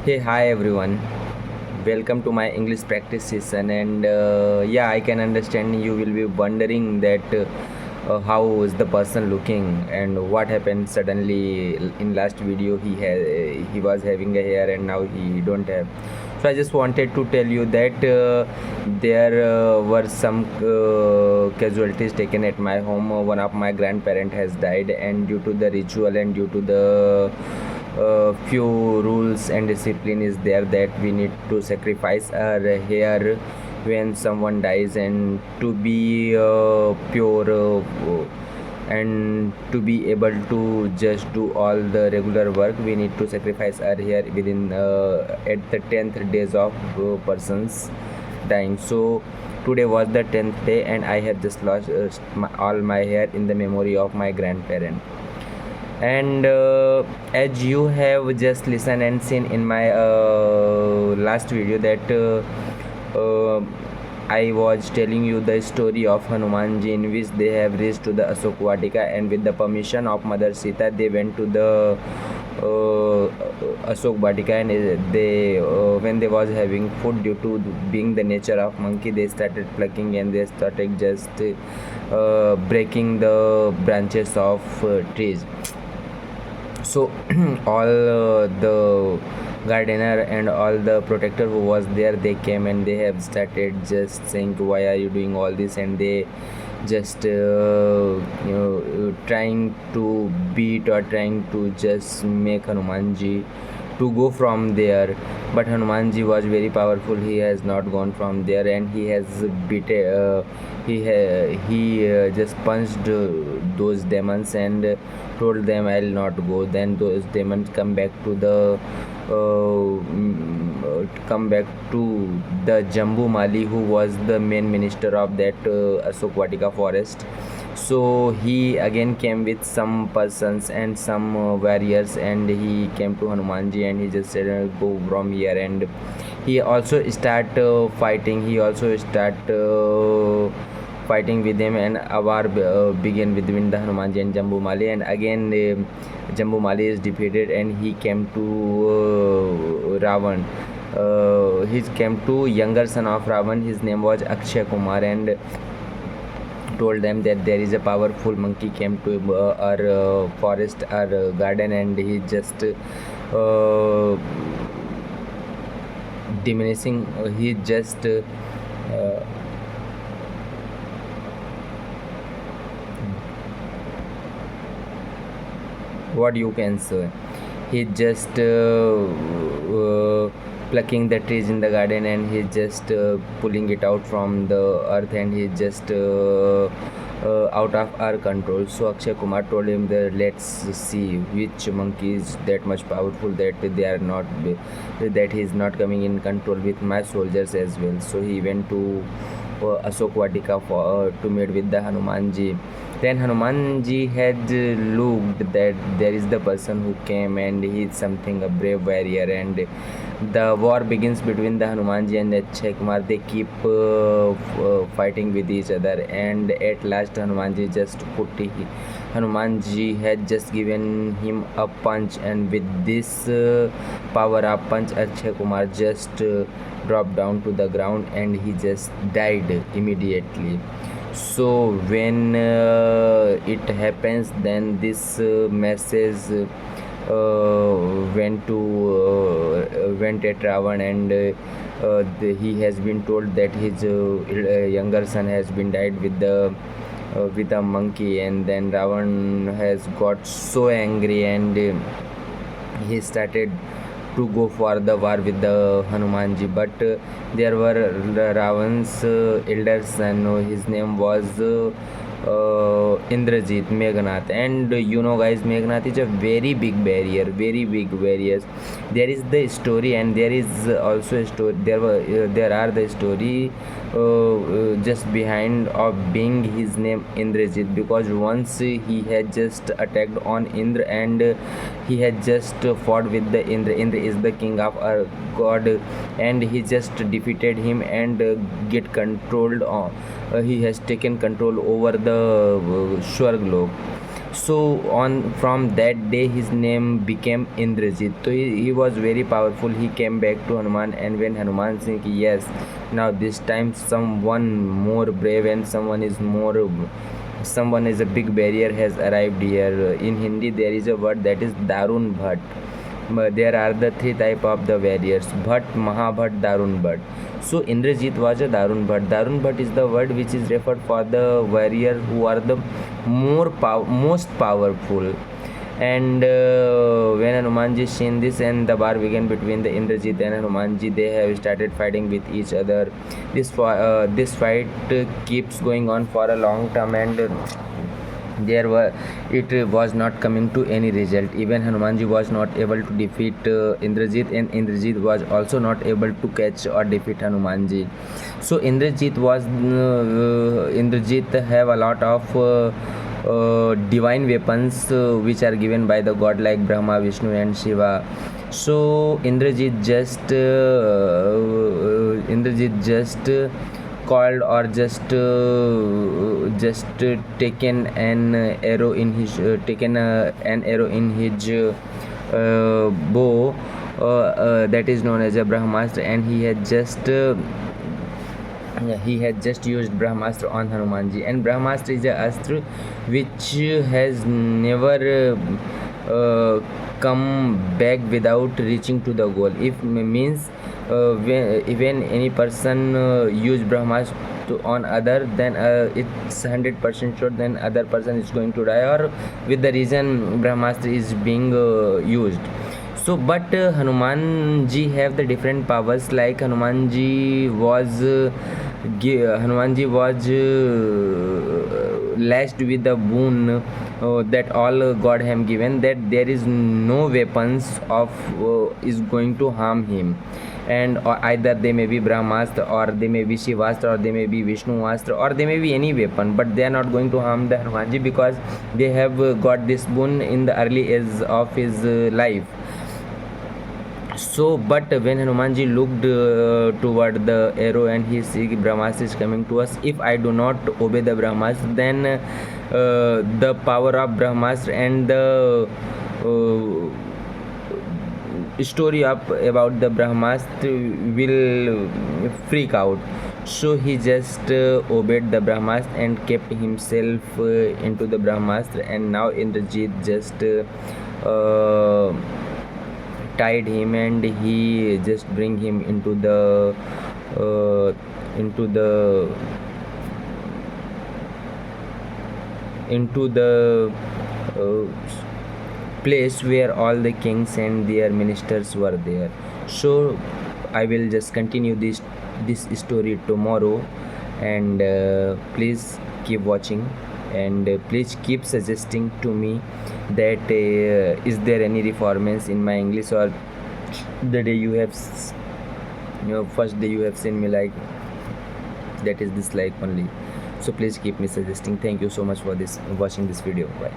Hey, hi everyone. Welcome to my English practice session. And yeah, I can understand you will be wondering that how is the person looking and what happened suddenly in last video he was having a hair and now he don't have. So I just wanted to tell you that there were some casualties taken at my home. One of my grandparent has died, and due to the ritual and due to the few rules and discipline is there that we need to sacrifice our hair when someone dies, and to be pure and to be able to just do all the regular work, we need to sacrifice our hair within at the 10th days of persons dying. So today was the 10th day and I have just lost all my hair in the memory of my grandparent. And as you have just listened and seen in my last video that I was telling you the story of Hanumanji, in which they have reached to the Asok Vatika, and with the permission of Mother Sita they went to the Asok Vatika, and they when they was having food, due to being the nature of monkey, they started plucking and they started just breaking the branches of trees. So all the gardener and all the protector who was there, they came and they have started just saying why are you doing all this, and they just trying to beat or trying to just make Hanumanji to go from there. But Hanumanji was very powerful, he has not gone from there, and he has beat he just punched those demons and told them I'll not go. Then those demons come back to the Jambu Mali, who was the main minister of that Asok Vatika forest. So he again came with some persons and some warriors, and he came to Hanumanji and he just said go from here, and he also start fighting. He also start fighting with him, and a war began between the Hanumanji and Jambu Mali, and again Jambu Mali is defeated and he came to Ravan. He came to younger son of Ravan, his name was Akshay Kumar, and told them that there is a powerful monkey came to our forest, our garden, and he just diminishing he just what you can say, he just plucking the trees in the garden, and he just pulling it out from the earth, and he just out of our control. So Akshay Kumar told him that let's see which monkey is that much powerful that they are not that he is not coming in control with my soldiers as well. So he went to Asok Vatika to meet with the Hanumanji. Then Hanumanji had looked that there is the person who came and he is something a brave warrior, and the war begins between the Hanumanji and the Akshay Kumar. They keep fighting with each other, and at last Hanumanji had just given him a punch, and with this power up punch, Akshay Kumar just dropped down to the ground and he just died immediately. So when it happens, then this message went at Ravan, and he has been told that his younger son has been died with a monkey. And then Ravan has got so angry, and he started to go for the war with the Hanumanji. But there were Ravan's elder son, his name was Indrajit Meghnath, and guys, Meghnath is a very big barrier, very big barriers. There is the story, and there is also a story. There are the story just behind of being his name Indrajit, because once he had just attacked on Indra, and he had just fought with the Indra. Indra is the king of our god, and he just defeated him and get controlled on he has taken control over the Swarglok. So on from that day his name became Indrajit. So he was very powerful. He came back to Hanuman, and when Hanuman think, yes, now this time someone more brave and someone is a big barrier has arrived here. In Hindi there is a word that is Darun Bhat. There are the three type of the warriors: Bhat, Mahabhat, Darun Bhat. So Indrajit was a Darun Bhat. Darun Bhat is the word which is referred for the warriors who are the most powerful. And when Hanumanji seen this, and the war began between the Indrajit and Hanumanji, they have started fighting with each other. This fight keeps going on for a long time, and it was not coming to any result. Even Hanumanji was not able to defeat Indrajit, and Indrajit was also not able to catch or defeat Hanumanji. So Indrajit have a lot of divine weapons which are given by the god like Brahma, Vishnu and Shiva. So Indrajit just called, or just taken an arrow in his bow, that is known as a Brahmastra, and he had just used Brahmastra on Hanumanji. And Brahmastra is a astra which has never come back without reaching to the goal. If means when any person use Brahmastra on other, then it's 100% sure then other person is going to die, or with the reason Brahmastra is being used. So but Hanumanji have the different powers. Like Hanumanji was lashed with the boon that all God have given, that there is no weapons of is going to harm him. And either they may be Brahmastra, or they may be Shivastra, or they may be Vishnuastra, or they may be any weapon, but they are not going to harm the Hanumanji, because they have got this boon in the early age of his life. So but when Hanumanji looked toward the arrow, and he see Brahmastra is coming to us, if I do not obey the Brahmastra, then the power of Brahmastra and the story about the Brahmastra will freak out. So he just obeyed the Brahmastra and kept himself into the Brahmastra, and now Indrajit just tied him, and he just bring him into the uh, into the into the uh, place where all the kings and their ministers were there. So I will just continue this story tomorrow, and please keep watching, and please keep suggesting to me that is there any reformance in my English, or the day you have first day you have seen me like that is dislike only. So please keep me suggesting. Thank you so much for this watching this video. Bye.